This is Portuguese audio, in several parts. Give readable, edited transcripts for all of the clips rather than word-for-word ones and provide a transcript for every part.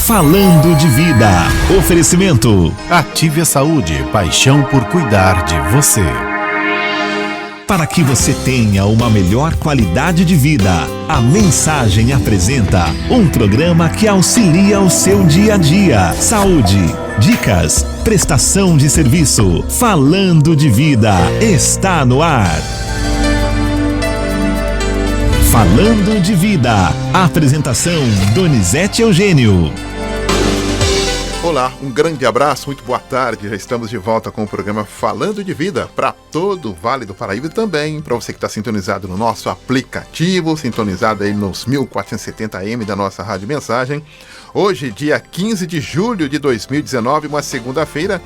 Falando de Vida. Oferecimento. Ative a Saúde, paixão por cuidar de você. Para que você tenha uma melhor qualidade de vida, a Mensagem apresenta um programa que auxilia o seu dia a dia. Saúde, dicas, prestação de serviço. Falando de Vida está no ar. Falando de Vida. Apresentação Donizete Eugênio. Olá, um grande abraço, muito boa tarde. Já estamos de volta com o programa Falando de Vida para todo o Vale do Paraíba e também para você que está sintonizado no nosso aplicativo, sintonizado aí nos 1470M da nossa Rádio Mensagem. Hoje, dia 15 de julho de 2019, uma segunda-feira,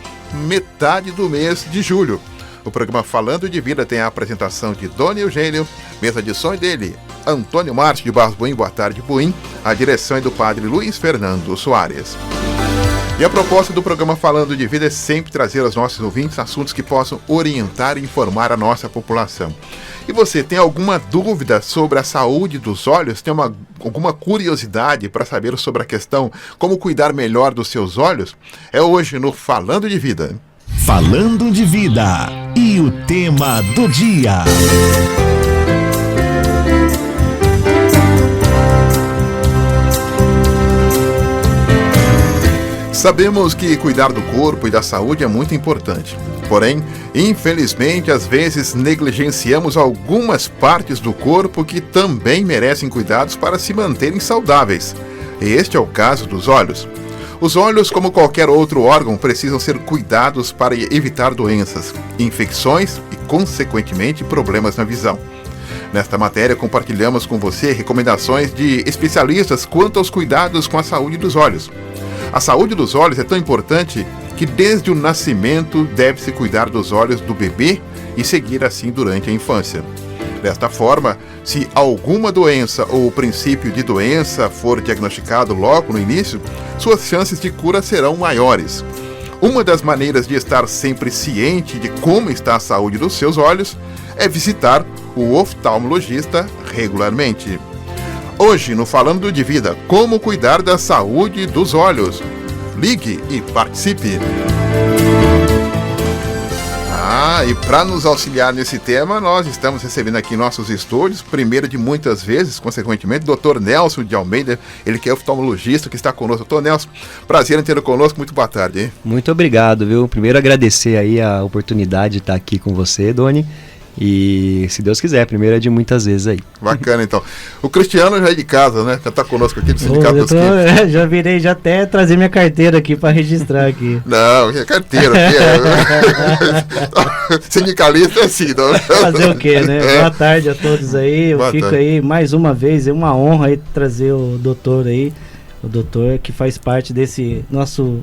metade do mês de julho. O programa Falando de Vida tem a apresentação de Dona Eugênio, mesa de som dele, Antônio Márcio de Barros Buim, boa tarde Buim, a direção é do padre Luiz Fernando Soares. E a proposta do programa Falando de Vida é sempre trazer aos nossos ouvintes assuntos que possam orientar e informar a nossa população. E você tem alguma dúvida sobre a saúde dos olhos? Tem alguma curiosidade para saber sobre a questão como cuidar melhor dos seus olhos? É hoje no Falando de Vida. Falando de Vida. E o tema do dia. Sabemos que cuidar do corpo e da saúde é muito importante. Porém, infelizmente, às vezes negligenciamos algumas partes do corpo que também merecem cuidados para se manterem saudáveis. Este é o caso dos olhos. Os olhos, como qualquer outro órgão, precisam ser cuidados para evitar doenças, infecções e, consequentemente, problemas na visão. Nesta matéria, compartilhamos com você recomendações de especialistas quanto aos cuidados com a saúde dos olhos. A saúde dos olhos é tão importante que desde o nascimento deve-se cuidar dos olhos do bebê e seguir assim durante a infância. Desta forma, se alguma doença ou princípio de doença for diagnosticado logo no início, suas chances de cura serão maiores. Uma das maneiras de estar sempre ciente de como está a saúde dos seus olhos é visitar o oftalmologista regularmente. Hoje, no Falando de Vida, como cuidar da saúde dos olhos. Ligue e participe. E para nos auxiliar nesse tema, nós estamos recebendo aqui em nossos estúdios, primeiro de muitas vezes, consequentemente, o Dr. Nelson de Almeida, ele que é oftalmologista, que está conosco. Dr. Nelson, prazer em tê-lo conosco, muito boa tarde. Hein? Muito obrigado, viu? Primeiro agradecer aí a oportunidade de estar aqui com você, Doni. E, se Deus quiser, primeiro é de muitas vezes aí. Bacana, então. O Cristiano já é de casa, né? Já está conosco aqui do Sindicato dos Químicos. Já virei, já até trazer minha carteira aqui para registrar aqui. Não, é carteira aqui. Sindicalista é assim, não. Fazer o quê, né? Boa tarde a todos aí. Eu fico aí mais uma vez, é uma honra aí trazer o doutor aí. O doutor que faz parte desse nosso...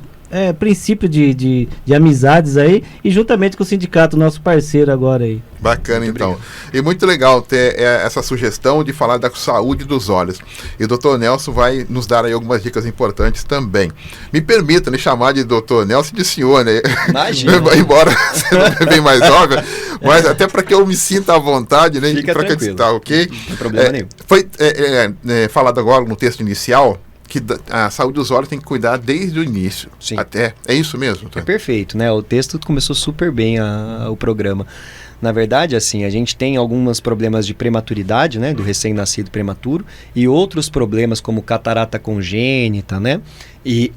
princípio de amizades aí, e juntamente com o sindicato, nosso parceiro agora aí. Bacana, muito então. Obrigado. E muito legal ter essa sugestão de falar da saúde dos olhos. E o Dr. Nelson vai nos dar aí algumas dicas importantes também. Me permita me chamar de Dr. Nelson de senhor, né? Imagina. Embora seja bem mais óbvio, mas até para que eu me sinta à vontade, né? Fica tranquilo. Tá, ok? Não tem problema nenhum. Foi falado agora no texto inicial que a saúde dos olhos tem que cuidar desde o início. Sim. Até. É isso mesmo? Tá? É perfeito, né? O texto começou super bem o programa. Na verdade, assim, a gente tem alguns problemas de prematuridade, né? Do recém-nascido prematuro, e outros problemas como catarata congênita, né? E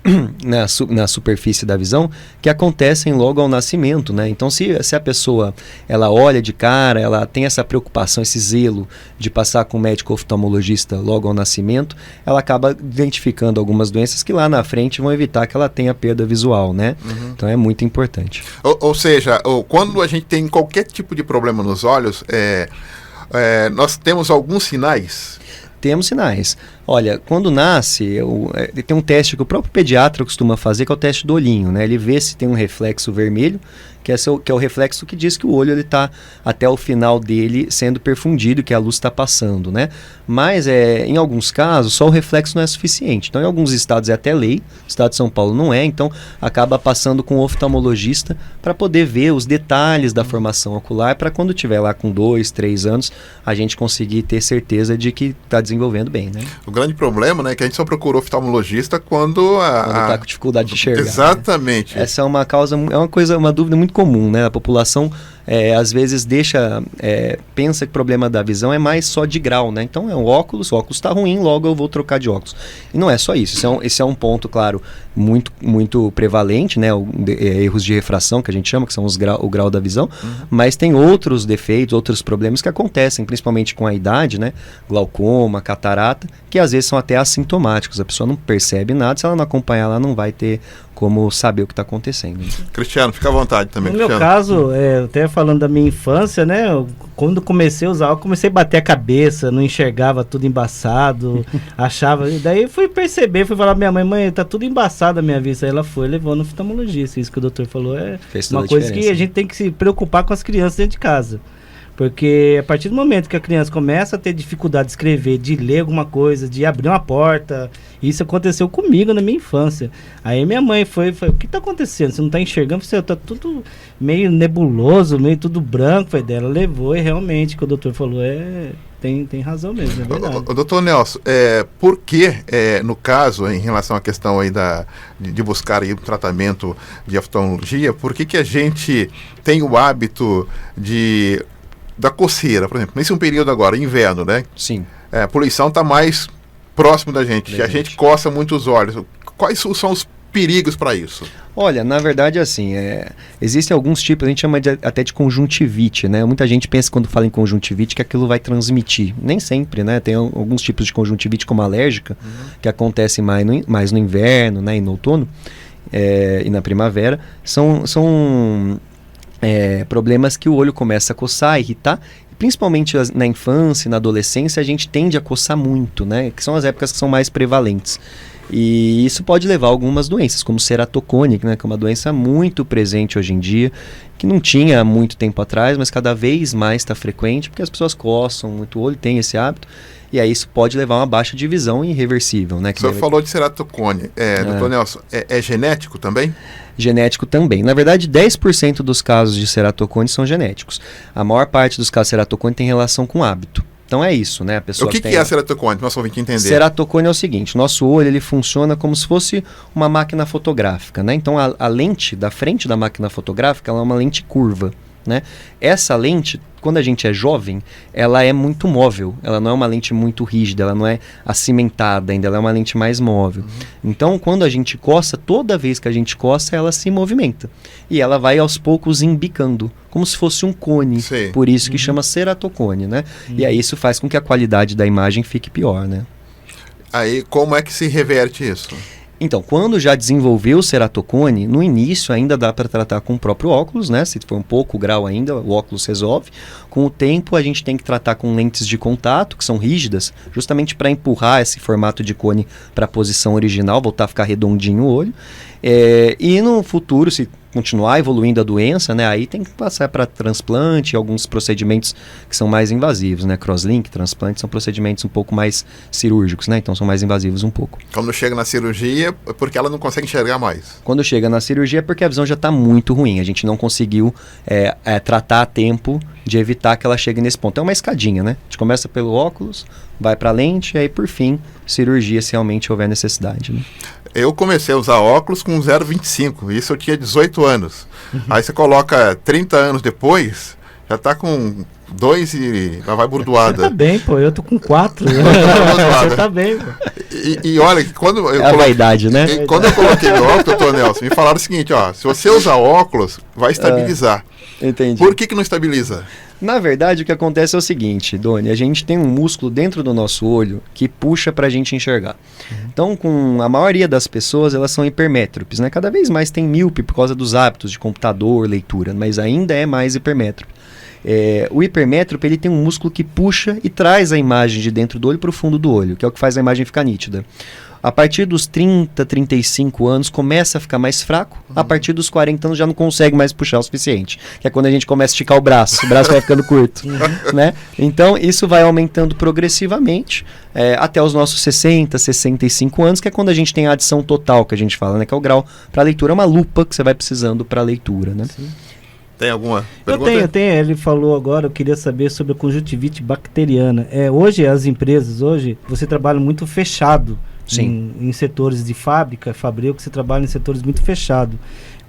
na superfície da visão, que acontecem logo ao nascimento, né? Então, se a pessoa, ela olha de cara, ela tem essa preocupação, esse zelo de passar com o médico oftalmologista logo ao nascimento, ela acaba identificando algumas doenças que lá na frente vão evitar que ela tenha perda visual, né? Uhum. Então, é muito importante. Ou seja, quando a gente tem qualquer tipo de problema nos olhos, nós temos alguns sinais. Temos sinais. Olha, quando nasce, tem um teste que o próprio pediatra costuma fazer, que é o teste do olhinho, né? Ele vê se tem um reflexo vermelho, que é o reflexo que diz que o olho está até o final dele sendo perfundido, que a luz está passando, né? Mas em alguns casos só o reflexo não é suficiente. Então em alguns estados é até lei, o estado de São Paulo não é, então acaba passando com o oftalmologista para poder ver os detalhes da formação ocular, para quando tiver lá com 2, 3 anos, a gente conseguir ter certeza de que está desenvolvendo bem, né? O grande problema, né, que a gente só procura oftalmologista quando tá com dificuldade de enxergar. Exatamente. Né? Essa é uma dúvida muito comum, né? A população às vezes pensa que o problema da visão é mais só de grau, né? Então o óculos está ruim, logo eu vou trocar de óculos. E não é só isso. Esse é um ponto, claro, muito, muito prevalente, né? Erros de refração, que a gente chama, que são o grau da visão, mas tem outros defeitos, outros problemas que acontecem, principalmente com a idade, né? Glaucoma, catarata, que às vezes são até assintomáticos. A pessoa não percebe nada, se ela não acompanhar, ela não vai ter como saber o que está acontecendo. Cristiano, fica à vontade também. No meu caso, até falando da minha infância, né? Quando comecei a usar óculos, comecei a bater a cabeça, não enxergava tudo embaçado, achava... Daí fui falar pra minha mãe, tá tudo embaçado a minha vista. Aí ela levou no oftalmologista. Isso que o doutor falou fez uma coisa que a gente tem que se preocupar com as crianças dentro de casa. Porque a partir do momento que a criança começa a ter dificuldade de escrever, de ler alguma coisa, de abrir uma porta, isso aconteceu comigo na minha infância. Aí minha mãe foi o que está acontecendo? Você não está enxergando? Você está tudo meio nebuloso, meio tudo branco. Foi dela, levou e realmente, o que o doutor falou tem razão mesmo, é verdade. O doutor Nelson, por que, no caso, em relação à questão aí de buscar aí um tratamento de oftalmologia, por que a gente tem o hábito da coceira, por exemplo, nesse período agora, inverno, né? Sim. A poluição está mais próximo da gente. A gente coça muito os olhos. Quais são os perigos para isso? Olha, na verdade, assim, existem alguns tipos, a gente chama até de conjuntivite, né? Muita gente pensa quando fala em conjuntivite que aquilo vai transmitir. Nem sempre, né? Tem alguns tipos de conjuntivite como alérgica, que acontece mais no inverno, né? E no outono, e na primavera. São problemas que o olho começa a coçar, irritar. Principalmente na infância e na adolescência, a gente tende a coçar muito, né? Que são as épocas que são mais prevalentes. E isso pode levar a algumas doenças, como ceratocone, né? Que é uma doença muito presente hoje em dia, que não tinha muito tempo atrás, mas cada vez mais está frequente, porque as pessoas coçam muito o olho, tem esse hábito. E aí isso pode levar a uma baixa de visão irreversível, né? O senhor falou de ceratocone. Doutor Nelson, é genético também? Genético também. Na verdade, 10% dos casos de ceratocone são genéticos. A maior parte dos casos de ceratocone tem relação com hábito. Então é isso, né? A pessoa o que é ceratocone? Nosso ouvinte entender. Ceratocone é o seguinte, nosso olho ele funciona como se fosse uma máquina fotográfica, né? Então a lente da frente da máquina fotográfica ela é uma lente curva, né? Essa lente, quando a gente é jovem, ela é muito móvel, ela não é uma lente muito rígida, ela não é acimentada ainda, ela é uma lente mais móvel. Então, quando a gente coça, toda vez que a gente coça, ela se movimenta. E ela vai aos poucos embicando, como se fosse um cone. Sim. Por isso que chama ceratocone, né? E aí isso faz com que a qualidade da imagem fique pior, né? Aí, como é que se reverte isso? Então, quando já desenvolveu o ceratocone, no início ainda dá para tratar com o próprio óculos, né? Se for um pouco grau ainda, o óculos resolve. Com o tempo, a gente tem que tratar com lentes de contato, que são rígidas, justamente para empurrar esse formato de cone para a posição original, voltar a ficar redondinho o olho. E no futuro, se continuar evoluindo a doença, né, aí tem que passar para transplante, alguns procedimentos que são mais invasivos, né, crosslink, transplante, são procedimentos um pouco mais cirúrgicos, né, então são mais invasivos um pouco. Quando chega na cirurgia, é porque ela não consegue enxergar mais? Quando chega na cirurgia é porque a visão já está muito ruim, a gente não conseguiu tratar a tempo de evitar que ela chegue nesse ponto. É uma escadinha, né, a gente começa pelo óculos, vai para a lente, e aí por fim, cirurgia se realmente houver necessidade, né. Eu comecei a usar óculos com 0,25, isso eu tinha 18 anos. Aí você coloca 30 anos depois, já tá com 2 e lá vai burdoada. Você tá bem, pô, eu tô com 4. Você tá bem, pô. E olha, quando eu a vaidade, né? Quando eu coloquei meu óculos, doutor Nelson, me falaram o seguinte, ó, se você usar óculos, vai estabilizar. Entendi. Por que não estabiliza? Na verdade, o que acontece é o seguinte, Doni, a gente tem um músculo dentro do nosso olho que puxa pra gente enxergar. Então, com a maioria das pessoas, elas são hipermétropes, né? Cada vez mais tem míope por causa dos hábitos de computador, leitura, mas ainda é mais hipermétrope. O hipermétrope, ele tem um músculo que puxa e traz a imagem de dentro do olho para o fundo do olho, que é o que faz a imagem ficar nítida. A partir dos 30, 35 anos começa a ficar mais fraco, a partir dos 40 anos já não consegue mais puxar o suficiente, que é quando a gente começa a esticar o braço vai ficando curto, né? Então isso vai aumentando progressivamente até os nossos 60, 65 anos, que é quando a gente tem a adição total que a gente fala, né? Que é o grau para leitura, é uma lupa que você vai precisando para leitura, né? Sim. Tem alguma pergunta? Eu tenho. Ele falou agora, eu queria saber sobre a conjuntivite bacteriana. Hoje, as empresas, você trabalha muito fechado. Sim. Em setores de fábrica, fabril, que você trabalha em setores muito fechados.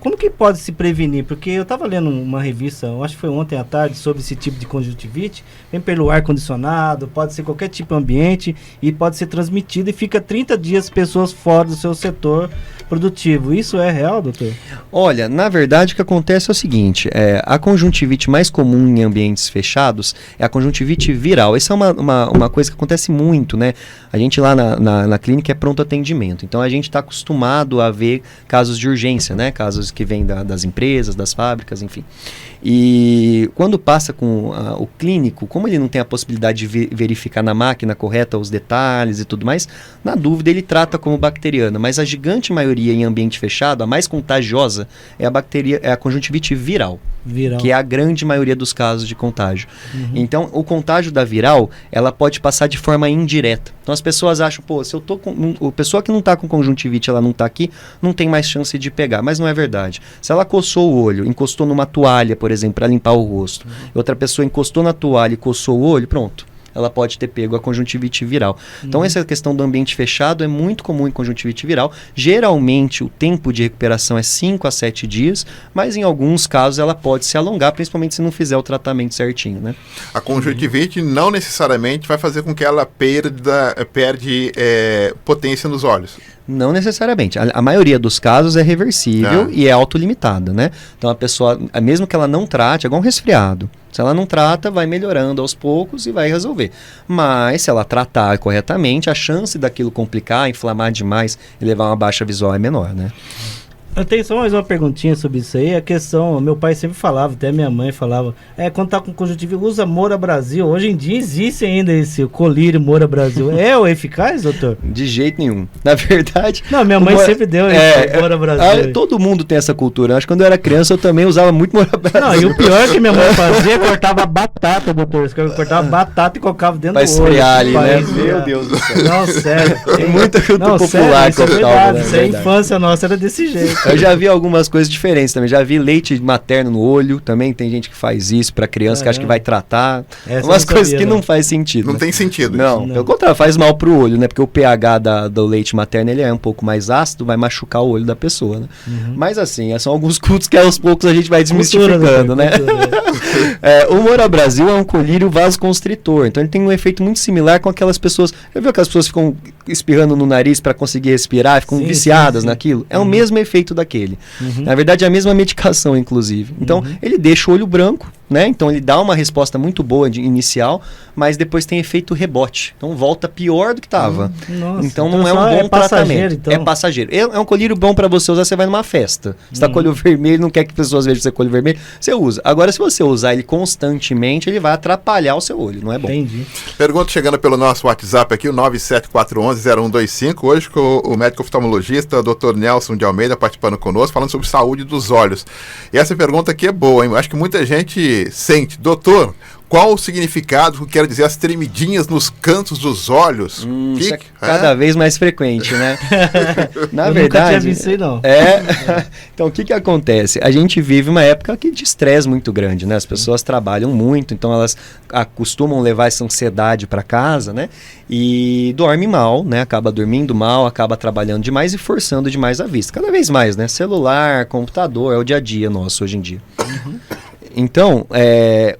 Como que pode se prevenir? Porque eu estava lendo uma revista, eu acho que foi ontem à tarde, sobre esse tipo de conjuntivite. Vem pelo ar-condicionado, pode ser qualquer tipo de ambiente e pode ser transmitido e fica 30 dias pessoas fora do seu setor produtivo. Isso é real, doutor? Olha, na verdade o que acontece é o seguinte, a conjuntivite mais comum em ambientes fechados é a conjuntivite viral. Essa é uma coisa que acontece muito, né? A gente lá na clínica é pronto atendimento, então a gente está acostumado a ver casos de urgência, né? Casos que vêm das empresas, das fábricas, enfim. E quando passa com o clínico, como ele não tem a possibilidade de verificar na máquina correta os detalhes e tudo mais, na dúvida ele trata como bacteriana, mas a gigante maioria em ambiente fechado, a mais contagiosa, é a conjuntivite viral. Que é a grande maioria dos casos de contágio. Então, o contágio da viral, ela pode passar de forma indireta. Então, as pessoas acham, se eu tô com... A pessoa que não está com conjuntivite, ela não está aqui, não tem mais chance de pegar. Mas não é verdade. Se ela coçou o olho, encostou numa toalha, por exemplo, para limpar o rosto, outra pessoa encostou na toalha e coçou o olho, pronto. Ela pode ter pego a conjuntivite viral. Então, essa questão do ambiente fechado é muito comum em conjuntivite viral. Geralmente, o tempo de recuperação é 5 a 7 dias, mas em alguns casos ela pode se alongar, principalmente se não fizer o tratamento certinho, né? A conjuntivite não necessariamente vai fazer com que ela perde potência nos olhos. Não necessariamente. A maioria dos casos é reversível e é autolimitada, né? Então a pessoa, mesmo que ela não trate, é igual um resfriado. Se ela não trata, vai melhorando aos poucos e vai resolver. Mas se ela tratar corretamente, a chance daquilo complicar, inflamar demais e levar uma baixa visual é menor, né? Eu tenho só mais uma perguntinha sobre isso aí. A questão, meu pai sempre falava, até minha mãe falava, quando tá com conjuntivite, usa Moura Brasil. Hoje em dia existe ainda esse colírio Moura Brasil. É o eficaz, doutor? De jeito nenhum. Na verdade... Não, minha mãe sempre deu Moura Brasil. Todo mundo tem essa cultura. Acho que quando eu era criança eu também usava muito Moura Brasil. Não, e o pior que minha mãe fazia, cortava batata, doutor. Cortava batata e colocava dentro do olho. Pra esfriar ali, né? Meu Deus do céu. Não, sério. Tem muita cultura popular. Isso é verdade. Isso é a infância nossa, era desse jeito. Eu já vi algumas coisas diferentes também. Já vi leite materno no olho também. Tem gente que faz isso pra criança, que acha que vai tratar. Umas coisas que não faz sentido. Não tem sentido. Não, pelo contrário, faz mal pro olho, né? Porque o pH do leite materno ele é um pouco mais ácido, vai machucar o olho da pessoa, né? Mas assim, são alguns cultos que aos poucos a gente vai desmistificando, né? O Moura Brasil é um colírio vasoconstritor. Então ele tem um efeito muito similar com aquelas pessoas... Já viu aquelas pessoas que ficam espirrando no nariz pra conseguir respirar, ficam viciadas naquilo? É o mesmo efeito daquele. Na verdade é a mesma medicação, inclusive. Então ele deixa o olho branco, né? Então ele dá uma resposta muito boa inicial, mas depois tem efeito rebote. Então volta pior do que estava. Então não é um bom tratamento. Então. É passageiro. É um colírio bom para você usar, você vai numa festa. Você tá com o olho vermelho, não quer que pessoas vejam você com o olho vermelho, você usa. Agora, se você usar ele constantemente, ele vai atrapalhar o seu olho, não é bom. Entendi. Pergunta chegando pelo nosso WhatsApp aqui, o 97411-0125, hoje com o médico oftalmologista, Dr. Nelson de Almeida, participando conosco, falando sobre saúde dos olhos. E essa pergunta aqui é boa, hein? Acho que muita gente sente. Doutor, qual o significado, quero dizer, as tremidinhas nos cantos dos olhos? Isso é cada vez mais frequente, né? Na eu verdade... nunca tinha visto isso aí, não. Então, o que acontece? A gente vive uma época de estresse muito grande, né? As pessoas trabalham muito, então elas acostumam levar essa ansiedade para casa, né? E dorme mal, né? Acaba dormindo mal, acaba trabalhando demais e forçando demais a vista. Cada vez mais, né? Celular, computador, é o dia a dia nosso hoje em dia. Então,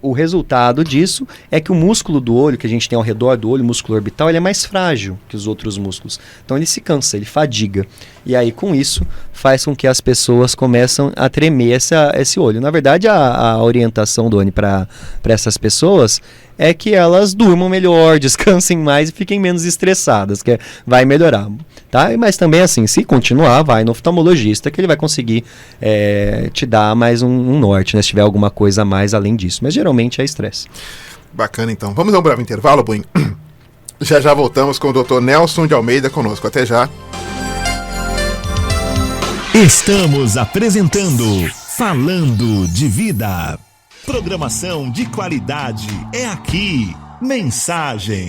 o resultado disso é que o músculo do olho, que a gente tem ao redor do olho, o músculo orbital, ele é mais frágil que os outros músculos. Então ele se cansa, ele fadiga. E aí, com isso, faz com que as pessoas começam a tremer esse olho. Na verdade, a orientação, Doni, para essas pessoas é que elas durmam melhor, descansem mais e fiquem menos estressadas, que vai melhorar, tá? Mas também assim, se continuar, vai no oftalmologista que ele vai conseguir te dar mais um norte, né? Se tiver alguma coisa a mais além disso. Mas geralmente é estresse. Bacana, então. Vamos dar um breve intervalo, Buim? Já voltamos com o Dr. Nelson de Almeida conosco. Até já. Estamos apresentando Falando de Vida. Programação de qualidade é aqui. Mensagem.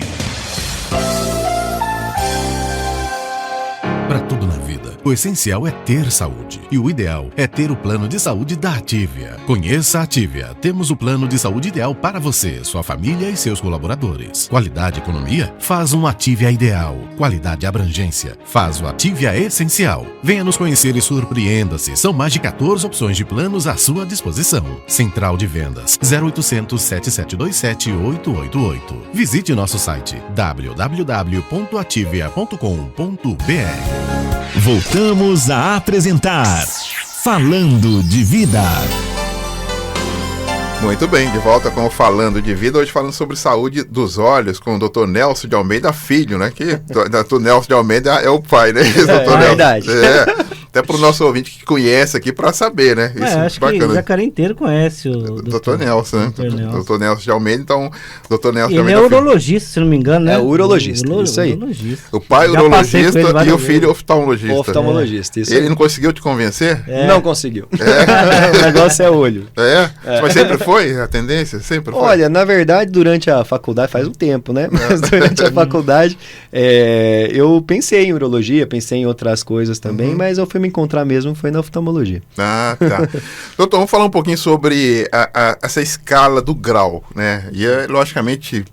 Para tudo na vida, O essencial é ter saúde e o ideal é ter o plano de saúde da Ativia. Conheça a Ativia. Temos o plano de saúde ideal para você, sua família e seus colaboradores. Qualidade e economia? Faz um Ativia ideal. Qualidade e abrangência? Faz o Ativia essencial. Venha nos conhecer e surpreenda-se. São mais de 14 opções de planos à sua disposição. Central de Vendas 0800 7727 888. Visite nosso site www.ativia.com.br. Voltamos a apresentar Falando de Vida. Muito bem, de volta com o Falando de Vida, hoje falando sobre saúde dos olhos com o Dr. Nelson de Almeida Filho, né? Que o Nelson de Almeida é o pai, né? É verdade. Até para o nosso ouvinte que conhece aqui para saber, né? Isso acho que o Jacaré inteiro conhece o Dr. Nelson, né? Dr. Nelson de Almeida, então, Dr. Nelson de Ele Almeida é urologista, se não me engano, né? É urologista, isso aí. O pai urologista e o filho oftalmologista. Oftalmologista, isso Ele aí. não conseguiu te convencer? Não conseguiu. O negócio é olho. Mas sempre foi a tendência? Sempre foi? Olha, na verdade, durante a faculdade, faz um tempo, né? Mas durante a faculdade, eu pensei em urologia, pensei em outras coisas também, mas eu fui me encontrar mesmo, foi na oftalmologia. Ah, tá. Doutor, vamos falar um pouquinho sobre essa escala do grau, né? E, logicamente,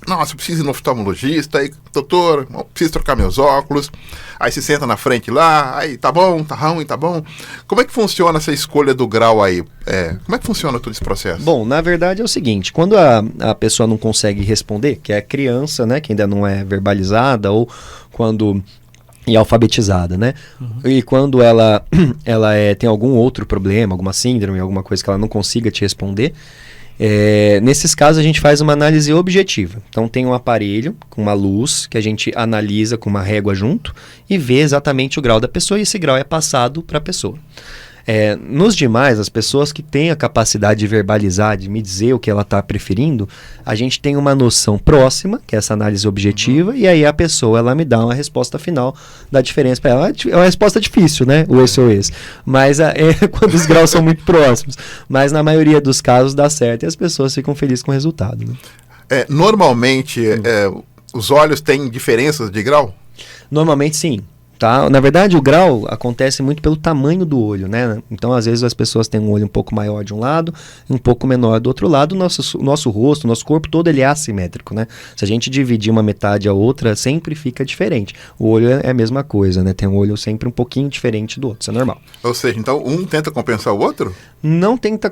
nossa, eu preciso ir no oftalmologista, aí, doutor, eu preciso trocar meus óculos, aí se senta na frente lá, aí tá bom, tá ruim, tá bom. Como é que funciona essa escolha do grau aí? Como é que funciona todo esse processo? Bom, na verdade é o seguinte, quando a pessoa não consegue responder, que é a criança, né, que ainda não é verbalizada, ou quando... e alfabetizada, né? E quando ela tem algum outro problema, alguma síndrome, alguma coisa que ela não consiga te responder, nesses casos a gente faz uma análise objetiva. Então tem um aparelho com uma luz que a gente analisa com uma régua junto e vê exatamente o grau da pessoa, e esse grau é passado para a pessoa. Nos demais, as pessoas que têm a capacidade de verbalizar, de me dizer o que ela está preferindo, a gente tem uma noção próxima, que é essa análise objetiva, e aí a pessoa ela me dá uma resposta final da diferença para ela. É uma resposta difícil, né? O esse ou esse. Mas quando os graus são muito próximos. Mas na maioria dos casos dá certo e as pessoas ficam felizes com o resultado. Né? Normalmente, os olhos têm diferenças de grau? Normalmente sim. Tá? Na verdade, o grau acontece muito pelo tamanho do olho, né? Então, às vezes, as pessoas têm um olho um pouco maior de um lado e um pouco menor do outro lado. O nosso rosto, o nosso corpo todo, ele é assimétrico, né? Se a gente dividir uma metade a outra, sempre fica diferente. O olho é a mesma coisa, né? Tem um olho sempre um pouquinho diferente do outro, isso é normal. Ou seja, então, um tenta compensar o outro? Não tenta...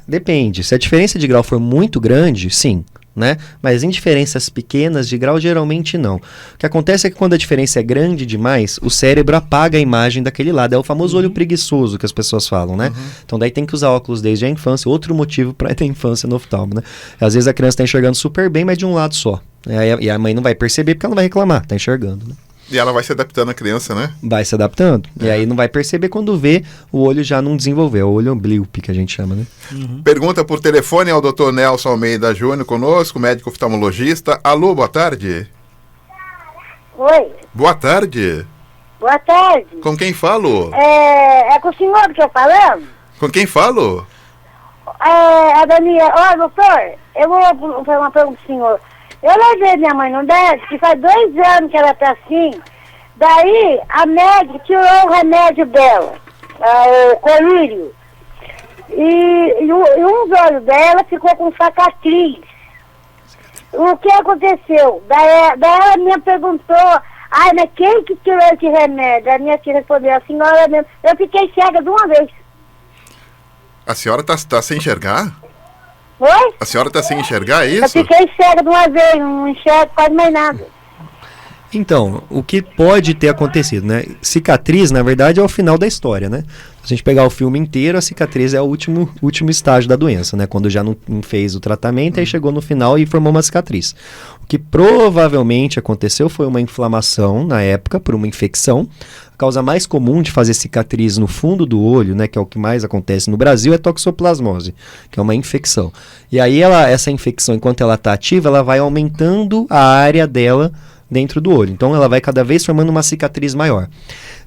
depende. Se a diferença de grau for muito grande, sim. Né? Mas em diferenças pequenas de grau, geralmente não. O que acontece é que quando a diferença é grande demais, o cérebro apaga a imagem daquele lado. É o famoso olho preguiçoso que as pessoas falam, né? Então daí tem que usar óculos desde a infância. Outro motivo para ter infância no oftalmo, né? Às vezes a criança está enxergando super bem, mas de um lado só. E a mãe não vai perceber porque ela não vai reclamar, está enxergando, né? E ela vai se adaptando à criança, né? Vai se adaptando. E aí não vai perceber quando vê, o olho já não desenvolveu. O olho oblíope, que a gente chama, né? Pergunta por telefone ao Dr. Nelson Almeida Júnior conosco, médico oftalmologista. Alô, boa tarde. Oi. Boa tarde. Boa tarde. Com quem falo? É com o senhor que eu falando? Com quem falo? A Daniela. Ó, doutor, eu vou fazer uma pergunta pro senhor. Eu levei minha mãe no médico, que faz 2 anos que ela tá assim. Daí, a médica tirou o remédio dela, o colírio. E um dos olhos dela ficou com cicatriz. O que aconteceu? Daí ela me perguntou, mas quem que tirou esse remédio? A minha tia respondeu, a senhora mesmo. Eu fiquei cega de uma vez. A senhora tá sem enxergar? Oi? A senhora tá sem enxergar, é isso? Eu fiquei cega de uma vez, não enxergo quase mais nada. Então, o que pode ter acontecido, né? Cicatriz, na verdade, é o final da história, né? Se a gente pegar o filme inteiro, a cicatriz é o último estágio da doença, né? Quando já não fez o tratamento, aí chegou no final e formou uma cicatriz. O que provavelmente aconteceu foi uma inflamação na época, por uma infecção. A causa mais comum de fazer cicatriz no fundo do olho, né, que é o que mais acontece no Brasil, é toxoplasmose, que é uma infecção. E aí essa infecção, enquanto ela está ativa, ela vai aumentando a área dela dentro do olho. Então ela vai cada vez formando uma cicatriz maior.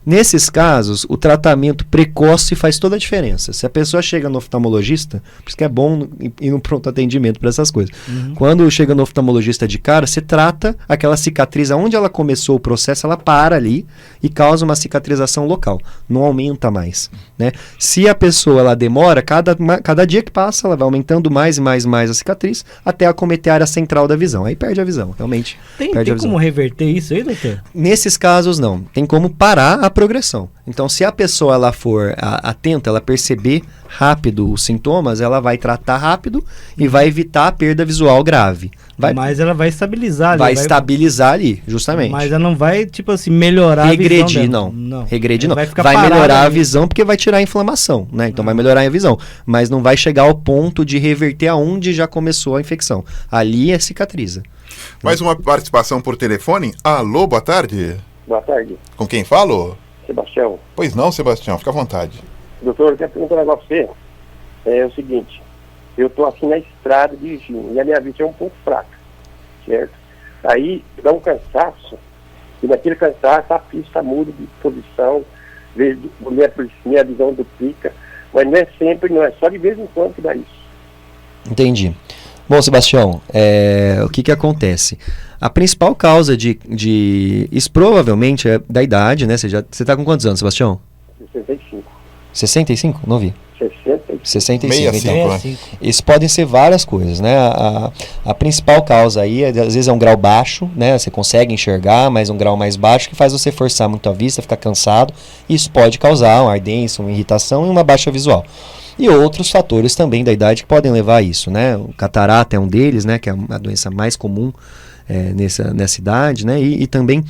Nesses casos, o tratamento precoce faz toda a diferença. Se a pessoa chega no oftalmologista, por isso que é bom ir no pronto atendimento para essas coisas. Quando chega no oftalmologista de cara, você trata aquela cicatriz, onde ela começou o processo, ela para ali e causa uma cicatrização local. Não aumenta mais, né? Se a pessoa ela demora, cada dia que passa, ela vai aumentando mais e mais a cicatriz até acometer a área central da visão. Aí perde a visão, realmente. Tem a visão. Como reverter isso aí, doutor? Nesses casos, não. Tem como parar a progressão. Então, se a pessoa ela for atenta, ela perceber rápido os sintomas, ela vai tratar rápido e vai evitar a perda visual grave. Mas ela vai estabilizar ali. Vai estabilizar ali, justamente. Mas ela não vai, tipo assim, melhorar regredir, a visão dela. Não. Regredir não. Vai melhorar a ali. visão porque vai tirar a inflamação, né? Então vai melhorar a visão. Mas não vai chegar ao ponto de reverter aonde já começou a infecção. Ali é cicatriza. Mais uma participação por telefone. Alô, boa tarde. Boa tarde. Com quem falo? Sebastião. Pois não, Sebastião, fica à vontade. Doutor, eu quero perguntar um negócio pra você. É o seguinte, eu tô aqui na estrada dirigindo e a minha vista é um pouco fraca, certo? Aí dá um cansaço, e naquele cansaço a pista muda de posição, minha visão duplica, mas não é sempre, não é só de vez em quando que dá isso. Entendi. Bom, Sebastião, o que acontece? A principal causa de isso provavelmente é da idade, né? Você está com quantos anos, Sebastião? 65. 65? Não vi. 65, 65, então. né? Isso podem ser várias coisas, né? A principal causa aí, às vezes é um grau baixo, né? Você consegue enxergar, mas um grau mais baixo que faz você forçar muito a vista, ficar cansado. Isso pode causar uma ardência, uma irritação e uma baixa visual. E outros fatores também da idade que podem levar a isso, né? O catarata é um deles, né? Que é a doença mais comum nessa idade, né? E também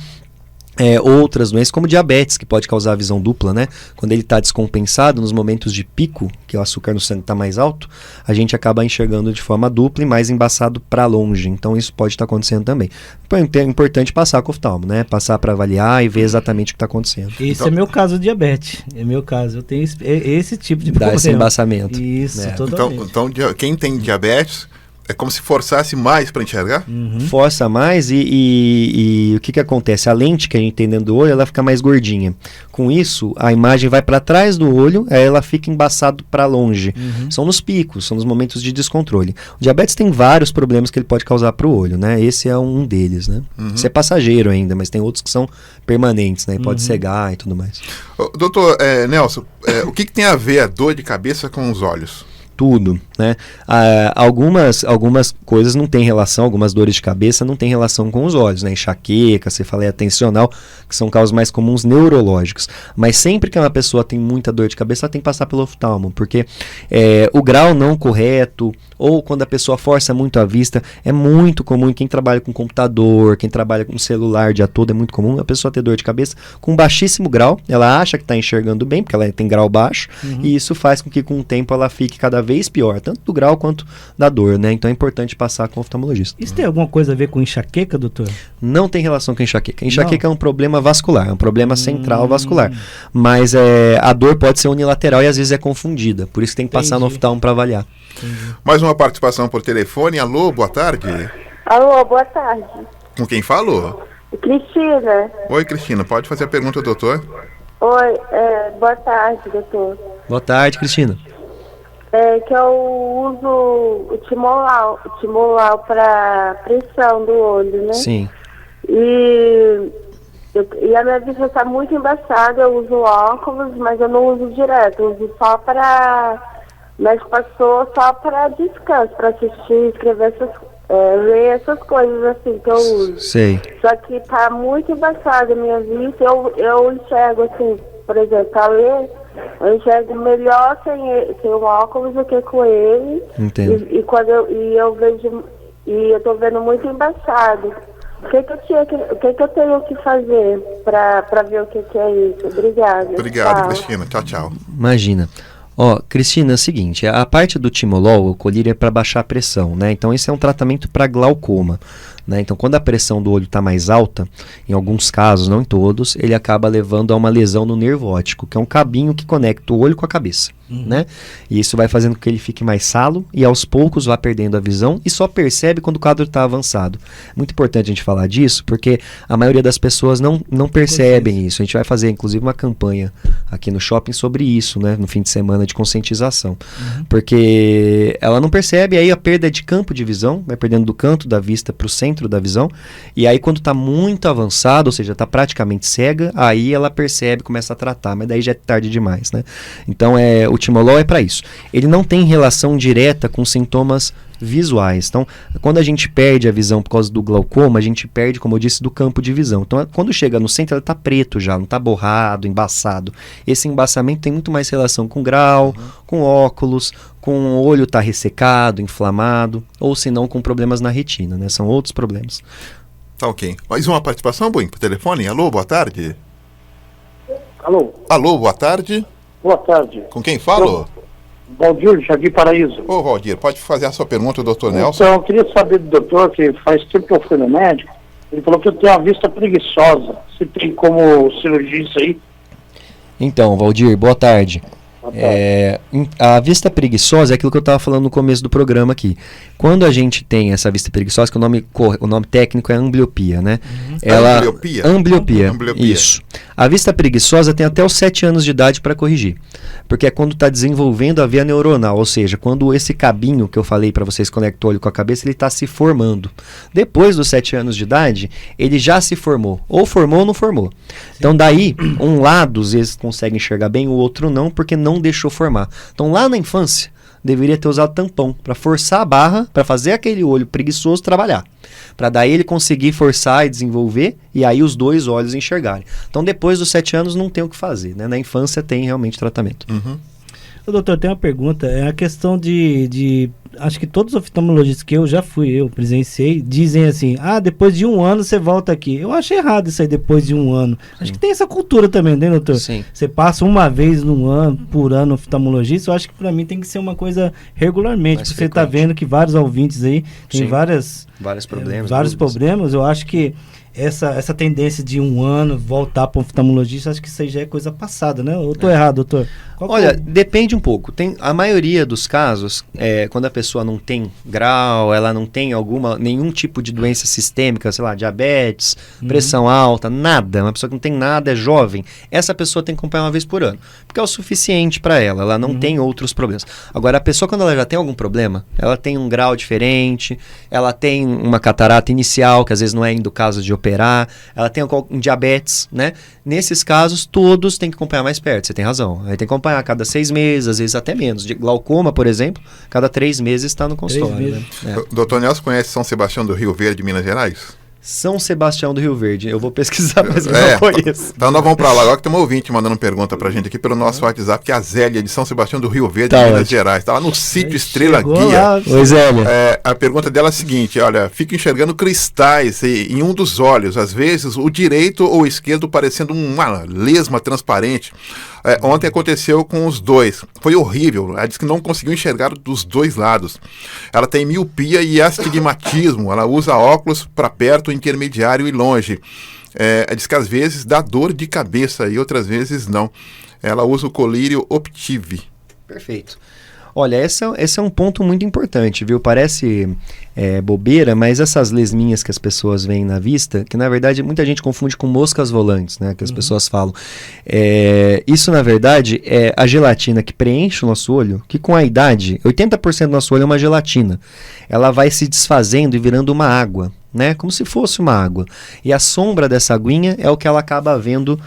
outras doenças como diabetes, que pode causar visão dupla, né? Quando ele está descompensado, nos momentos de pico, que o açúcar no sangue está mais alto, a gente acaba enxergando de forma dupla e mais embaçado para longe. Então isso pode estar acontecendo também. É importante passar com o oftalmo, né? Passar para avaliar e ver exatamente o que está acontecendo. Esse é meu caso de diabetes. É meu caso. Eu tenho esse tipo de problema. Dá esse embaçamento. Isso, totalmente. Então, quem tem diabetes é como se forçasse mais para enxergar? Força mais e o que acontece? A lente que a gente tem dentro do olho, ela fica mais gordinha. Com isso, a imagem vai para trás do olho, aí ela fica embaçado para longe. São nos picos, são nos momentos de descontrole. O diabetes tem vários problemas que ele pode causar para o olho, né? Esse é um deles, né? Isso é passageiro ainda, mas tem outros que são permanentes, né? Pode cegar e tudo mais. Doutor Nelson, o que tem a ver a dor de cabeça com os olhos? Tudo, né? Algumas coisas não têm relação, algumas dores de cabeça não têm relação com os olhos, né? Enxaqueca, cefaleia tensional, que são causas mais comuns neurológicos. Mas sempre que uma pessoa tem muita dor de cabeça, ela tem que passar pelo oftalmo, porque o grau não correto, ou quando a pessoa força muito a vista, é muito comum, quem trabalha com computador, quem trabalha com celular o dia todo, é muito comum a pessoa ter dor de cabeça com baixíssimo grau, ela acha que está enxergando bem, porque ela tem grau baixo, e isso faz com que com o tempo ela fique cada vez pior, tanto do grau quanto da dor, né? Então é importante passar com o oftalmologista. Isso tem alguma coisa a ver com enxaqueca, doutor? Não tem relação com enxaqueca. Enxaqueca é um problema vascular, é um problema central vascular. Mas a dor pode ser unilateral e às vezes é confundida. Por isso que tem que passar no oftalmo para avaliar. Mais uma participação por telefone. Alô, boa tarde. Alô, boa tarde. Com quem falo? Cristina. Oi, Cristina. Pode fazer a pergunta, doutor? Oi, boa tarde, doutor. Boa tarde, Cristina. Que eu uso o Timolau para pressão do olho, né? Sim. E a minha vista está muito embaçada, eu uso óculos, mas eu não uso direto, eu uso só para... Mas passou só para descanso, para assistir, escrever ler essas coisas assim que eu uso. Sei. Só que tá muito embaçada a minha vista, eu enxergo assim, por exemplo, para ler, eu enxergo melhor sem o óculos do que com ele. Entendo. E quando eu vejo, e eu tô vendo muito embaçado. O que eu tenho que fazer para ver o que é isso? Obrigada. Obrigado, tchau. Cristina. Tchau, tchau. Imagina. Cristina, é o seguinte, a parte do Timolol, o colírio é para baixar a pressão, né? Então esse é um tratamento para glaucoma. né? Então, quando a pressão do olho está mais alta, em alguns casos, não em todos, ele acaba levando a uma lesão no nervo óptico, que é um cabinho que conecta o olho com a cabeça, né? E isso vai fazendo com que ele fique mais salo e aos poucos vá perdendo a visão e só percebe quando o quadro está avançado. Muito importante a gente falar disso, porque a maioria das pessoas não percebem isso. A gente vai fazer, inclusive, uma campanha aqui no shopping sobre isso, né? No fim de semana de conscientização. Porque ela não percebe, aí a perda de campo de visão, vai perdendo do canto da vista para o centro da visão, e aí quando está muito avançado, ou seja, está praticamente cega, aí ela percebe, começa a tratar, mas daí já é tarde demais, né? Então, o timolol é para isso. Ele não tem relação direta com sintomas visuais. Então, quando a gente perde a visão por causa do glaucoma, a gente perde, como eu disse, do campo de visão. Então, quando chega no centro, ela está preto já, não está borrado, embaçado. Esse embaçamento tem muito mais relação com grau, com óculos, com o olho estar ressecado, inflamado, ou se não com problemas na retina, né? São outros problemas. Tá ok. Mais uma participação, Buim, por telefone. Alô, boa tarde. Alô, boa tarde. Boa tarde. Com quem falo? Valdir, Jardim Paraíso. Ô, Valdir, pode fazer a sua pergunta, doutor Nelson? Então, eu queria saber do doutor, que faz tempo que eu fui no médico, ele falou que eu tenho a vista preguiçosa. Se tem como cirurgia isso aí? Então, Valdir, boa tarde. A vista preguiçosa é aquilo que eu estava falando no começo do programa aqui. Quando a gente tem essa vista preguiçosa, que o nome técnico é ambliopia, né? Ambliopia. Isso. A vista preguiçosa tem até os 7 anos de idade para corrigir. Porque é quando está desenvolvendo a via neuronal, ou seja, quando esse cabinho que eu falei para vocês conecta o olho com a cabeça, ele está se formando. Depois dos 7 anos de idade, ele já se formou. Ou formou ou não formou. Então daí, um lado às vezes consegue enxergar bem, o outro não, porque não deixou formar. Então lá na infância, deveria ter usado tampão para forçar a barra, para fazer aquele olho preguiçoso trabalhar. Para daí ele conseguir forçar e desenvolver, e aí os dois olhos enxergarem. Então depois dos 7 anos não tem o que fazer, né? Na infância tem realmente tratamento. Doutor, tem uma pergunta, é a questão de acho que todos os oftalmologistas que eu presenciei, dizem assim, depois de 1 ano você volta aqui. Eu acho errado isso aí, depois de 1 ano. Acho que tem essa cultura também, né, doutor? Sim. Você passa uma vez por ano oftalmologista, eu acho que para mim tem que ser uma coisa regularmente, porque você está vendo que vários ouvintes aí tem vários problemas, eu acho que essa tendência de 1 ano voltar para o oftalmologista, acho que isso aí já é coisa passada, né? Eu estou errado, doutor? Olha, depende um pouco. A maioria dos casos, quando a pessoa não tem grau, ela não tem nenhum tipo de doença sistêmica, sei lá, diabetes, pressão alta, nada, uma pessoa que não tem nada, é jovem, essa pessoa tem que acompanhar uma vez por ano, porque é o suficiente para ela não tem outros problemas. Agora, a pessoa, quando ela já tem algum problema, ela tem um grau diferente, ela tem uma catarata inicial, que às vezes não é ainda o caso de operar, ela tem um diabetes, né? Nesses casos, todos têm que acompanhar mais perto, você tem razão. Aí tem que acompanhar a cada 6 meses, às vezes até menos. De glaucoma, por exemplo, cada 3 meses está no consultório. Né? Doutor Nelson conhece São Sebastião do Rio Verde, Minas Gerais? São Sebastião do Rio Verde. Eu vou pesquisar, mas eu não conheço. Então nós vamos para lá. Agora que tem um ouvinte mandando pergunta pra gente aqui pelo nosso WhatsApp, que é a Zélia de São Sebastião do Rio Verde, Minas Gerais. Está lá no sítio Estrela Guia. Oi, Zélia. A pergunta dela é a seguinte, olha, fico enxergando cristais em um dos olhos, às vezes o direito ou o esquerdo parecendo uma lesma transparente. Ontem aconteceu com os dois. Foi horrível. Ela disse que não conseguiu enxergar dos dois lados. Ela tem miopia e astigmatismo. Ela usa óculos para perto, intermediário e longe. Diz que às vezes dá dor de cabeça e outras vezes não. Ela usa o colírio Optive. Perfeito. Olha, esse é um ponto muito importante, viu? Parece bobeira, mas essas lesminhas que as pessoas veem na vista, que na verdade muita gente confunde com moscas volantes, né? Que as pessoas falam. Isso na verdade é a gelatina que preenche o nosso olho, que com a idade, 80% do nosso olho é uma gelatina. Ela vai se desfazendo e virando uma água, né? Como se fosse uma água. E a sombra dessa aguinha é o que ela acaba vendo,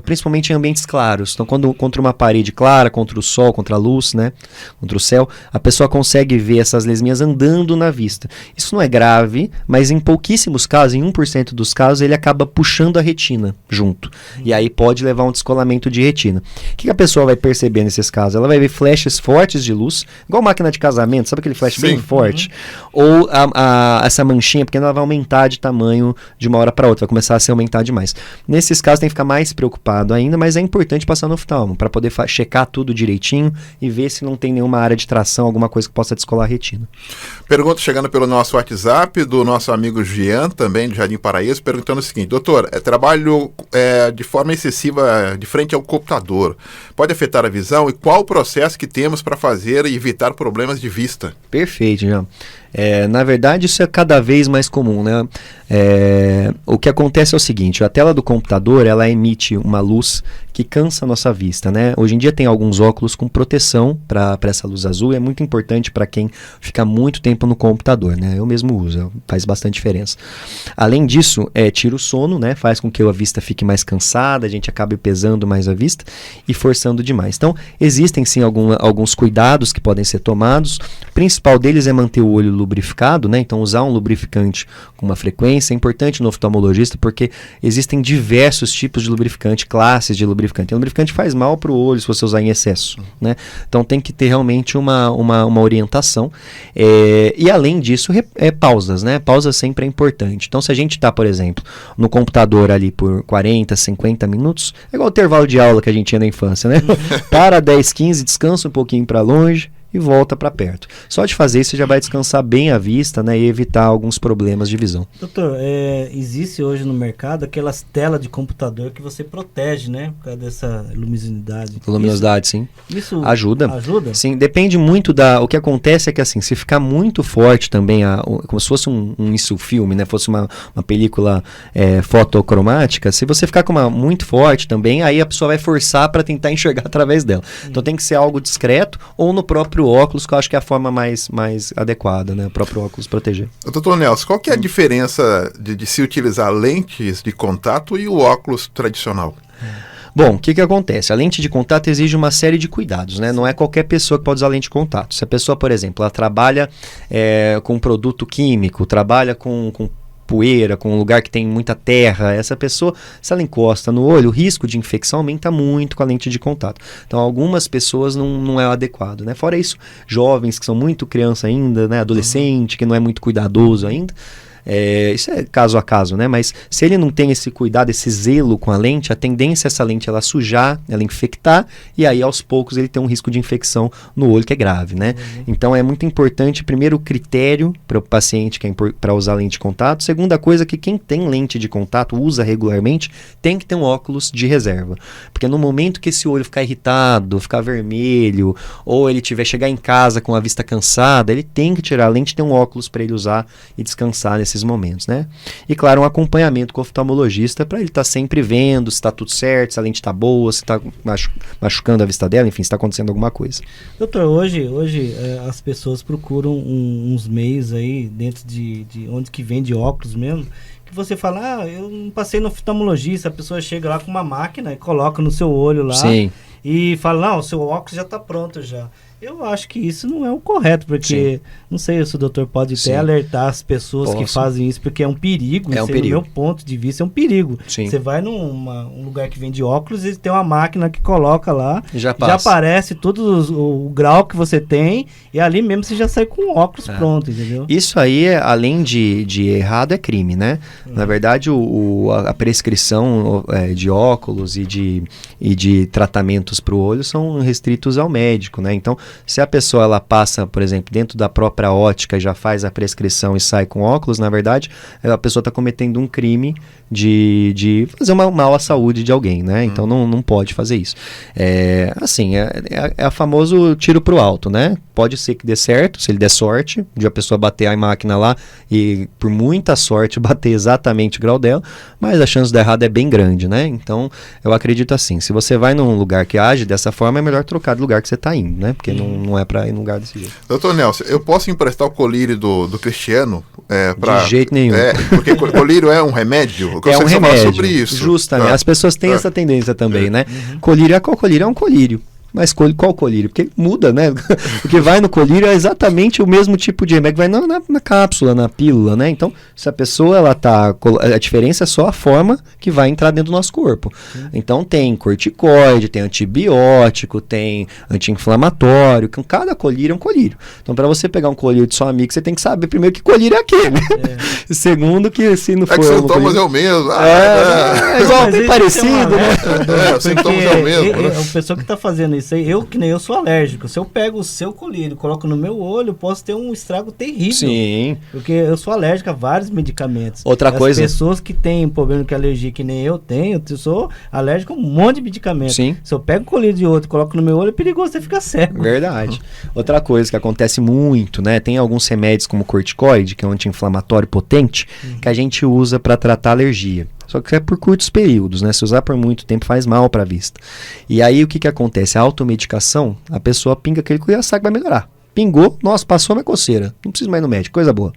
principalmente em ambientes claros. Então, quando contra uma parede clara, contra o sol, contra a luz, né? Contra o céu, a pessoa consegue ver essas lesminhas andando na vista. Isso não é grave, mas em pouquíssimos casos, em 1% dos casos, ele acaba puxando a retina junto. E aí pode levar a um descolamento de retina. O que a pessoa vai perceber nesses casos? Ela vai ver flashes fortes de luz, igual máquina de casamento, sabe aquele flash bem forte? Ou essa manchinha, porque ela vai aumentar de tamanho de uma hora para outra, vai começar a se aumentar demais. Nesses casos tem que ficar mais preocupado ainda, mas é importante passar no oftalmo para poder checar tudo direitinho e ver se não tem nenhuma área de tração, alguma coisa que possa descolar a retina. Pergunta chegando pelo nosso WhatsApp do nosso amigo Jean, também do Jardim Paraíso, perguntando o seguinte: doutor, trabalho de forma excessiva de frente ao computador, pode afetar a visão e qual o processo que temos para fazer e evitar problemas de vista? Perfeito, Jean. Na verdade, isso é cada vez mais comum, né? O que acontece é o seguinte: a tela do computador, ela emite uma luz que cansa a nossa vista, né? Hoje em dia tem alguns óculos com proteção para essa luz azul, e é muito importante para quem fica muito tempo no computador, né? Eu mesmo uso, faz bastante diferença. Além disso, tira o sono, né? Faz com que a vista fique mais cansada, a gente acabe pesando mais a vista e forçando demais. Então, existem sim alguns cuidados que podem ser tomados. O principal deles é manter o olho lubrificado, né? Então, usar um lubrificante com uma frequência é importante no oftalmologista, porque existem diversos tipos de lubrificante, classes de lubrificante. E o lubrificante faz mal para o olho se você usar em excesso, né? Então, tem que ter realmente uma orientação. E, além disso, pausas, né? Pausas sempre é importante. Então, se a gente está, por exemplo, no computador ali por 40, 50 minutos, é igual o intervalo de aula que a gente tinha na infância, né? Para 10, 15, descansa um pouquinho para longe e volta para perto. Só de fazer isso você já vai descansar bem a vista, né, e evitar alguns problemas de visão. Doutor, existe hoje no mercado aquelas telas de computador que você protege, né, por causa dessa luminosidade. Luminosidade, sim. Isso ajuda? Sim, depende muito o que acontece é que assim, se ficar muito forte também, como se fosse um filme, né, fosse uma película fotocromática, se você ficar com muito forte também, aí a pessoa vai forçar para tentar enxergar através dela. Então tem que ser algo discreto ou no próprio óculos, que eu acho que é a forma mais adequada, né? O próprio óculos proteger. Doutor Nelson, qual que é a diferença de se utilizar lentes de contato e o óculos tradicional? Bom, o que acontece? A lente de contato exige uma série de cuidados, né? Não é qualquer pessoa que pode usar lente de contato. Se a pessoa, por exemplo, ela trabalha com produto químico, trabalha com poeira, com um lugar que tem muita terra, essa pessoa, se ela encosta no olho, o risco de infecção aumenta muito com a lente de contato. Então, algumas pessoas não é o adequado, né? Fora isso, jovens que são muito criança ainda, né? Adolescente, que não é muito cuidadoso ainda, isso é caso a caso, né? Mas se ele não tem esse cuidado, esse zelo com a lente, a tendência é essa lente ela sujar, ela infectar, e aí aos poucos ele tem um risco de infecção no olho que é grave, né? Então é muito importante, primeiro, o critério para o paciente que para usar lente de contato. Segunda coisa, que quem tem lente de contato, usa regularmente, tem que ter um óculos de reserva. Porque no momento que esse olho ficar irritado, ficar vermelho, ou ele chegar em casa com a vista cansada, ele tem que tirar a lente e ter um óculos para ele usar e descansar nesses momentos, né? E claro, um acompanhamento com o oftalmologista para ele estar sempre vendo se está tudo certo, se a lente está boa, se está machucando a vista dela, enfim, se está acontecendo alguma coisa. Doutor, hoje as pessoas procuram uns meios aí dentro de onde que vende óculos mesmo, que você fala, eu não passei no oftalmologista, a pessoa chega lá com uma máquina e coloca no seu olho lá. Sim. E fala, não, o seu óculos já está pronto já. Eu acho que isso não é o correto, porque não sei se o doutor pode até alertar as pessoas que fazem isso, porque é um perigo. No meu ponto de vista, é um perigo. Você vai num lugar que vende óculos e tem uma máquina que coloca lá, já aparece todo o grau que você tem, e ali mesmo você já sai com o óculos pronto, entendeu? Isso aí, além de errado, é crime, né? Na verdade, a prescrição de óculos e de tratamentos para o olho são restritos ao médico, né? Então, se a pessoa ela passa, por exemplo, dentro da própria ótica e já faz a prescrição e sai com óculos, na verdade, a pessoa está cometendo um crime de fazer mal à saúde de alguém, né? Então não pode fazer isso. É a famoso tiro pro alto, né? Pode ser que dê certo, se ele der sorte, de a pessoa bater a máquina lá e, por muita sorte, bater exatamente o grau dela, mas a chance de dar errado é bem grande, né? Então, eu acredito assim, se você vai num lugar que age dessa forma, é melhor trocar do lugar que você está indo, né? Porque não é para ir num lugar desse jeito. Doutor Nelson, eu posso emprestar o colírio do Cristiano? De jeito nenhum. Porque colírio é um remédio? É um remédio, sobre isso. Justamente. As pessoas têm essa tendência também, né? Colírio é um colírio. Mas qual colírio? Porque muda, né? Porque vai no colírio é exatamente o mesmo tipo de remédio que vai na cápsula, na pílula, né? Então, se a pessoa, ela tá... A diferença é só a forma que vai entrar dentro do nosso corpo. Então, tem corticoide, tem antibiótico, tem anti-inflamatório. Cada colírio é um colírio. Então, para você pegar um colírio de seu amigo, você tem que saber primeiro que colírio é aquele. E segundo, que se não for... que sintomas é o mesmo. É igual, bem parecido, né? Os sintomas é o mesmo. A pessoa que tá fazendo isso aí, que nem eu sou alérgico. Se eu pego o seu colírio e coloco no meu olho, eu posso ter um estrago terrível. Sim. Porque eu sou alérgico a vários medicamentos. Outra coisa... As pessoas que têm problema de alergia, que nem eu tenho, eu sou alérgico a um monte de medicamentos. Sim. Se eu pego o colírio de outro e coloco no meu olho, é perigoso você ficar cego. Verdade. Outra coisa que acontece muito, né? Tem alguns remédios como corticoide, que é um anti-inflamatório potente, que a gente usa para tratar alergia. Só que é por curtos períodos, né? Se usar por muito tempo faz mal para a vista. E aí o que acontece? A automedicação, a pessoa pinga aquele colírio e sabe que vai melhorar. Pingou, nossa, passou a minha coceira. Não precisa mais ir no médico, coisa boa.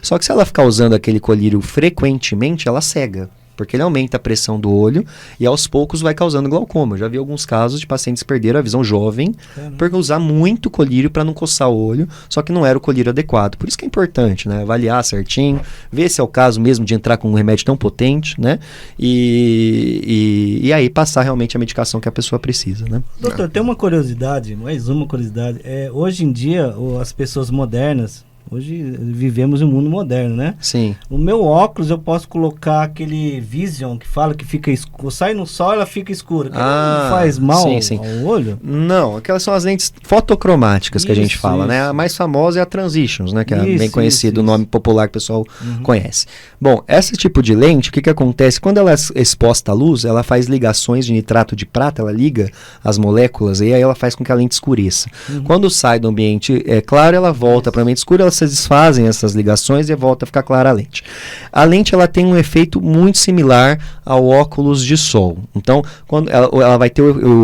Só que se ela ficar usando aquele colírio frequentemente, ela cega. Porque ele aumenta a pressão do olho e aos poucos vai causando glaucoma. Eu já vi alguns casos de pacientes que perderam a visão jovem por usar muito colírio para não coçar o olho, só que não era o colírio adequado. Por isso que é importante, né? Avaliar certinho, ver se é o caso mesmo de entrar com um remédio tão potente, né? E aí passar realmente a medicação que a pessoa precisa, né? Doutor, tem uma curiosidade, mais uma curiosidade. Hoje em dia, as pessoas modernas, hoje vivemos um mundo moderno, né? Sim. O meu óculos eu posso colocar aquele Vision que fala que fica escuro. Sai no sol, ela fica escura. Não faz mal ao olho? Não, aquelas são as lentes fotocromáticas que a gente fala, né? A mais famosa é a Transitions, né? Que é bem conhecido, o nome popular que o pessoal conhece. Bom, esse tipo de lente, o que acontece? Quando ela é exposta à luz, ela faz ligações de nitrato de prata, ela liga as moléculas e aí ela faz com que a lente escureça. Quando sai do ambiente claro, ela volta para o ambiente escuro, ela se desfazem essas ligações e volta a ficar clara a lente. A lente ela tem um efeito muito similar ao óculos de sol. Então, quando ela vai ter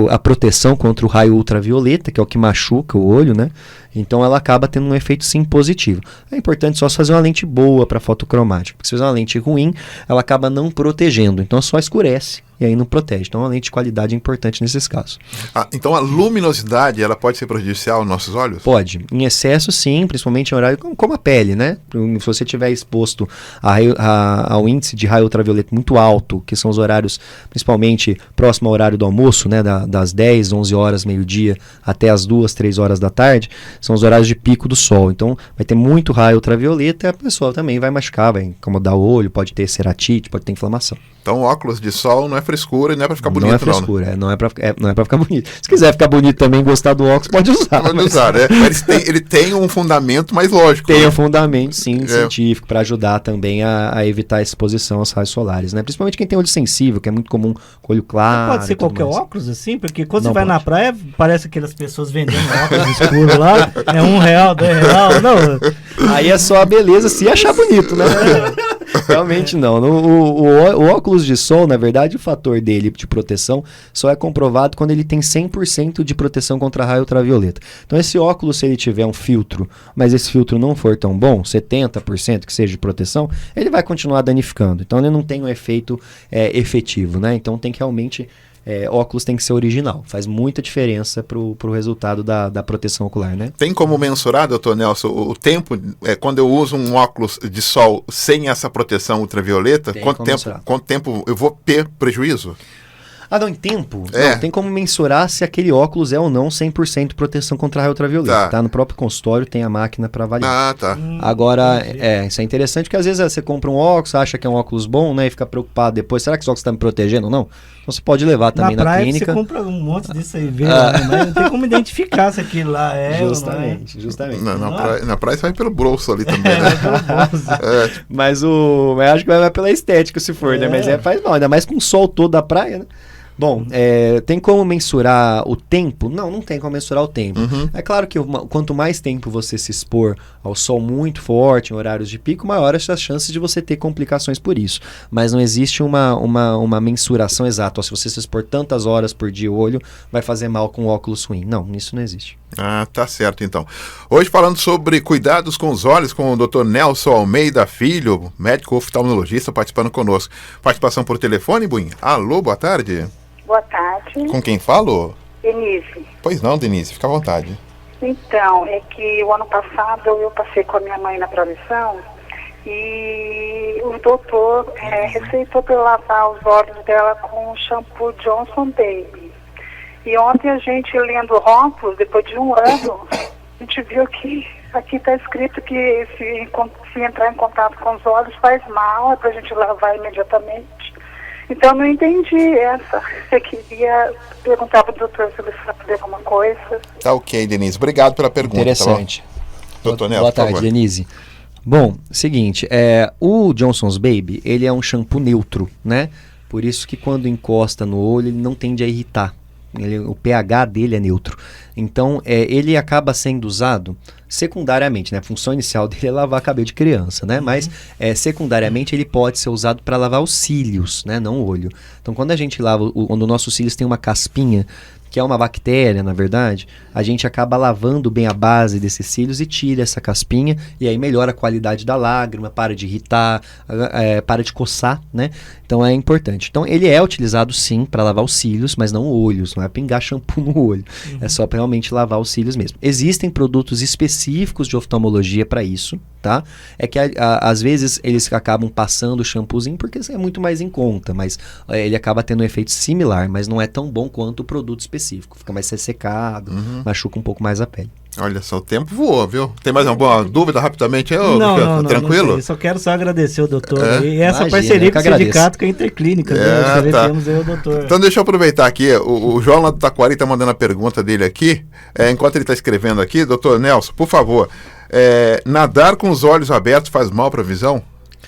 a proteção contra o raio ultravioleta, que é o que machuca o olho, né? Então ela acaba tendo um efeito sim positivo. É importante só fazer uma lente boa para fotocromática, porque se fizer uma lente ruim, ela acaba não protegendo, então só escurece e aí não protege. Então a lente de qualidade é importante nesses casos. Então a luminosidade, ela pode ser prejudicial aos nossos olhos? Pode. Em excesso sim, principalmente em horário como a pele, né? Se você estiver exposto ao índice de raio ultravioleta muito alto, que são os horários principalmente próximo ao horário do almoço, né? Das 10, 11 horas, meio-dia, até as 2, 3 horas da tarde, são os horários de pico do sol. Então vai ter muito raio ultravioleta e a pessoa também vai machucar, vai incomodar o olho, pode ter ceratite, pode ter inflamação. Então óculos de sol não é frescura e não é pra ficar bonito, não. Não é frescura, não é pra ficar bonito. Se quiser ficar bonito também, gostar do óculos, pode usar. Pode usar, né? Mas ele tem um fundamento mais lógico. Tem um fundamento, sim, científico, para ajudar também a evitar a exposição aos raios solares, né? Principalmente quem tem olho sensível, que é muito comum com olho claro. Pode ser qualquer óculos, assim? Porque quando você vai na praia, parece aquelas pessoas vendendo óculos escuros lá, é R$1, R$2, não. Aí é só a beleza se achar bonito, né? Realmente não. O óculos de sol, na verdade, o fator dele de proteção só é comprovado quando ele tem 100% de proteção contra raio ultravioleta. Então esse óculos, se ele tiver um filtro, mas esse filtro não for tão bom, 70% que seja de proteção, ele vai continuar danificando. Então ele não tem um efeito efetivo, né? Então tem que realmente... óculos tem que ser original. Faz muita diferença pro resultado da proteção ocular, né? Tem como mensurar, doutor Nelson, o tempo, quando eu uso um óculos de sol sem essa proteção ultravioleta, quanto tempo eu vou ter prejuízo? Não, em tempo? Não, tem como mensurar se aquele óculos é ou não 100% proteção contra raio ultravioleta. Tá. No próprio consultório tem a máquina para avaliar. Tá. Agora, isso é interessante porque às vezes você compra um óculos, acha que é um óculos bom, né? E fica preocupado depois, será que esse óculos está me protegendo ou não? Então você pode levar também na praia, clínica. Você compra um monte disso aí, mas não tem como identificar se aquilo lá Justamente. Na praia você vai pelo bolso ali também, né? Mas acho que vai pela estética se for, né? Mas faz mal, ainda mais com o sol todo da praia, né? Bom, tem como mensurar o tempo? Não tem como mensurar o tempo. É claro que quanto mais tempo você se expor ao sol muito forte, em horários de pico, maior as chances de você ter complicações por isso. Mas não existe uma mensuração exata. Se você se expor tantas horas por dia o olho, vai fazer mal com óculos ruim. Não, isso não existe. Tá certo então. Hoje falando sobre cuidados com os olhos com o Dr. Nelson Almeida Filho, médico oftalmologista, participando conosco. Participação por telefone, Buim. Alô, boa tarde. Boa tarde. Com quem falo? Denise. Pois não, Denise, fica à vontade. Então, é que o ano passado eu passei com a minha mãe na provisão e o doutor receitou para eu lavar os olhos dela com o shampoo Johnson Baby. E ontem a gente, lendo o rótulo, depois de um ano, a gente viu que aqui está escrito que se entrar em contato com os olhos faz mal, é para a gente lavar imediatamente. Então eu não entendi essa. Eu queria perguntar para o doutor se ele sabe alguma coisa. Tá ok, Denise. Obrigado pela pergunta. Interessante. Tá bom? Doutor Nelson, boa tarde, por favor. Denise. Bom, seguinte, o Johnson's Baby, ele é um shampoo neutro, né? Por isso que quando encosta no olho, ele não tende a irritar. O pH dele é neutro. Então, ele acaba sendo usado secundariamente, né? A função inicial dele é lavar cabelo de criança, né? Mas, secundariamente, ele pode ser usado para lavar os cílios, né? Não o olho. Então, quando a gente lava, quando os nossos cílios têm uma caspinha, que é uma bactéria, na verdade, a gente acaba lavando bem a base desses cílios e tira essa caspinha, e aí melhora a qualidade da lágrima, para de irritar, para de coçar, né? Então é importante. Então ele é utilizado sim para lavar os cílios, mas não olhos, não é pingar shampoo no olho, é só para realmente lavar os cílios mesmo. Existem produtos específicos de oftalmologia para isso, tá? É que às vezes eles acabam passando o shampoozinho porque é muito mais em conta, mas ele acaba tendo um efeito similar, mas não é tão bom quanto o produto específico. Fica mais ressecado, machuca um pouco mais a pele. Olha só, o tempo voou, viu? Tem mais alguma dúvida rapidamente aí? Não, tranquilo? Não, só quero agradecer o doutor e essa Imagina, parceria com o sindicato, com a Interclínica. Agradecemos aí o doutor. Então deixa eu aproveitar aqui, o João lá do Taquari está mandando a pergunta dele aqui, enquanto ele está escrevendo aqui, doutor Nelson, por favor, nadar com os olhos abertos faz mal para a visão?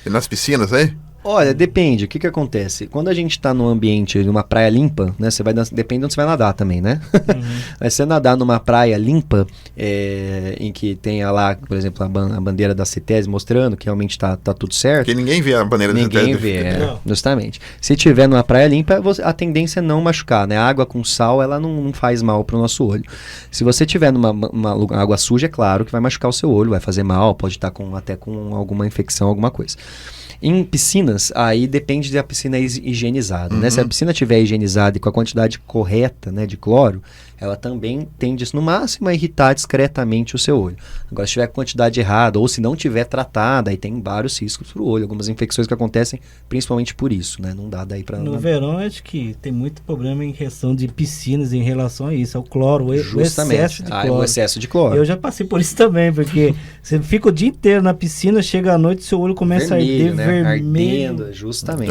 Nas piscinas aí? Olha, depende. O que acontece? Quando a gente está num ambiente, numa praia limpa, né? Depende de onde você vai nadar também, né? Mas você nadar numa praia limpa, em que tenha lá, por exemplo, a bandeira da CETESB mostrando que realmente está tudo certo. Porque ninguém vê a bandeira da CETESB. Ninguém vê, justamente. Se tiver numa praia limpa, a tendência é não machucar, né? A água com sal, ela não faz mal para o nosso olho. Se você tiver numa água suja, é claro que vai machucar o seu olho, vai fazer mal, pode estar até com alguma infecção, alguma coisa. Em piscinas, aí depende da piscina higienizada, né? Se a piscina estiver higienizada e com a quantidade correta, né, de cloro, ela também tende, no máximo, a irritar discretamente o seu olho. Agora, se tiver quantidade errada, ou se não tiver tratada, aí tem vários riscos para o olho, algumas infecções que acontecem principalmente por isso, né? Não dá daí para... No verão, acho que tem muito problema em questão de piscinas em relação a isso, ao cloro, o excesso de cloro. O excesso de cloro. Eu já passei por isso também, porque você fica o dia inteiro na piscina, chega à noite, seu olho começa a arder, né? Vermelho. Ardendo, justamente.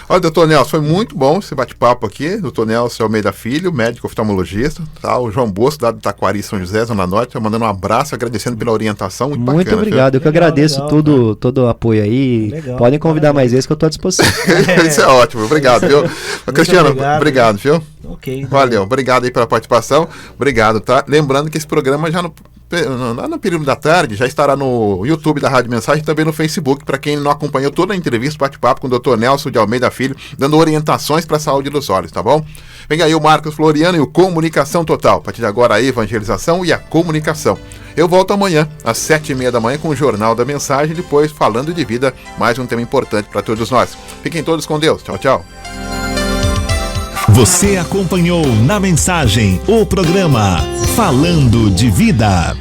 Olha, doutor Nelson, foi muito bom esse bate-papo aqui. Doutor Nelson Almeida Filho, médico oftalmologista. Tá? O João Bosco, lá do Taquari, São José, Zona Norte, mandando um abraço, agradecendo pela orientação. Muito bacana, obrigado, eu que agradeço todo o apoio aí. Legal, podem convidar mais vezes que eu estou à disposição. Isso é ótimo, obrigado, viu? Cristiano, obrigado, viu? Ok. Valeu, obrigado aí pela participação. Obrigado, tá? Lembrando que esse programa já no período da tarde já estará no YouTube da Rádio Mensagem e também no Facebook, para quem não acompanhou toda a entrevista, bate-papo com o Dr. Nelson de Almeida Filho, dando orientações para a saúde dos olhos, tá bom? Vem aí o Marcos Floriano e o Comunicação Total. A partir de agora a evangelização e a comunicação. Eu volto amanhã, às 7h30 da manhã, com o Jornal da Mensagem, depois falando de vida, mais um tema importante para todos nós. Fiquem todos com Deus. Tchau, tchau. Você acompanhou na Mensagem o programa Falando de Vida.